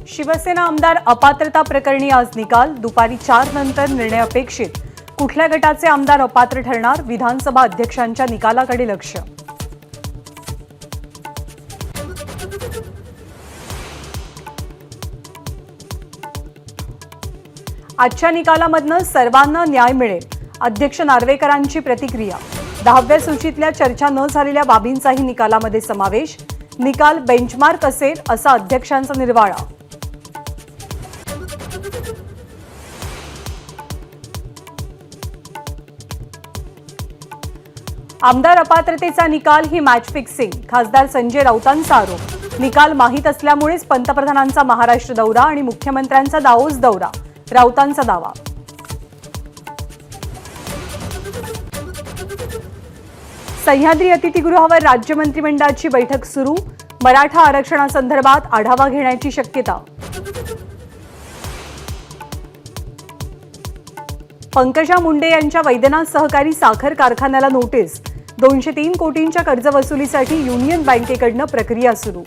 शिवसेना आमदार अपात्रता प्रकरणी आज निकाल, दुपारी 4 नंतर निर्णय अपेक्षित। कुठल्या गटाचे आमदार अपात्र ठरणार, विधानसभा अध्यक्षांच्या निकालाकडे लक्ष। आजच्या निकालामधनं सर्वांना न्याय मिळेल, अध्यक्ष नार्वेकरांची प्रतिक्रिया। 10व्या सूचीतल्या चर्चा न झालेल्या बाबींचाही निकालामध्ये समावेश। निकाल बेंचमार्क असेल असा अध्यक्षांचा निर्वाळा। आमदार अपात्रतेचा निकाल ही मॅच फिक्सिंग, खासदार संजय राऊतांचा आरोप। निकाल माहीत असल्यामुळेच पंतप्रधानांचा महाराष्ट्र दौरा आणि मुख्यमंत्र्यांचा दावोस दौरा, राऊतांचा दावा। सह्याद्री अतिथीगृहावर राज्य मंत्रिमंडळाची बैठक सुरू, मराठा आरक्षणासंदर्भात आढावा घेण्याची शक्यता। पंकजा मुंडे यांच्या वैद्यनाथ सहकारी साखर कारखान्याला नोटीस, 203 कोटींच्या कर्जवसुलीसाठी युनियन बँकेकडून प्रक्रिया सुरू।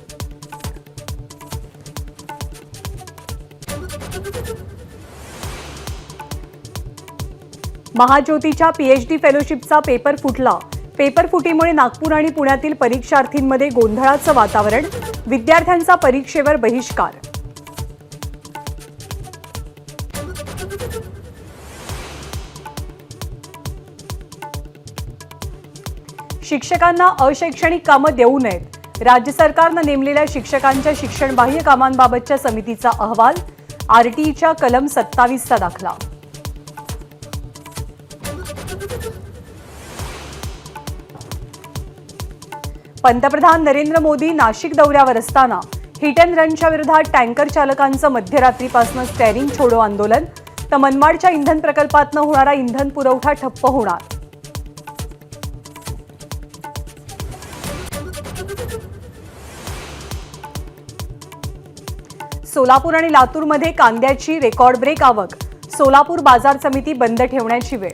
महाज्योतीच्या पीएचडी फेलोशिपचा पेपर फुटला, पेपर फुटीमुळे नागपूर आणि पुण्यातील परीक्षार्थींमध्ये गोंधळाचं वातावरण, विद्यार्थ्यांचा परीक्षेवर बहिष्कार। शिक्षकांना अशैक्षणिक कामं देऊ नयेत, राज्य सरकारनं नेमलेल्या शिक्षकांच्या शिक्षणबाह्य कामांबाबतच्या समितीचा अहवाल, आरटीईच्या कलम 27चा दाखला। पंतप्रधान नरेंद्र मोदी नाशिक दौऱ्यावर असताना हिट अँड रनच्या विरोधात टँकर चालकांचं मध्यरात्रीपासून स्टेअरिंग छोडो आंदोलन, तर मनमाडच्या इंधन प्रकल्पातनं होणारा इंधन पुरवठा ठप्प होणार। सोलापूर आणि लातूरमध्ये कांद्याची रेकॉर्ड ब्रेक आवक, सोलापूर बाजार समिती बंद ठेवण्याची वेळ।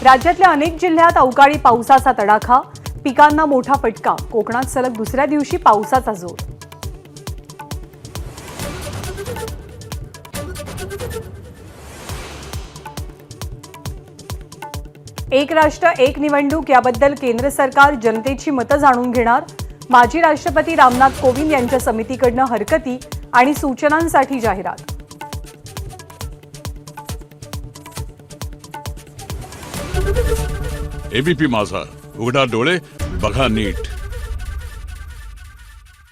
राज्यातल्या अनेक जिल्ह्यात अवकाळी पावसाचा तडाखा, पिकांना मोठा फटका, कोकणात सलग दुसऱ्या दिवशी पावसाचा जोर। एक राष्ट्र एक निवडणूक याबद्दल केंद्र सरकार जनतेची मतं जाणून घेणार, माजी राष्ट्रपती रामनाथ कोविंद यांच्या समितीकडून हरकती आणि सूचनांसाठी जाहिरात। एबीपी माझा, उघडा डोळे बघा नीट।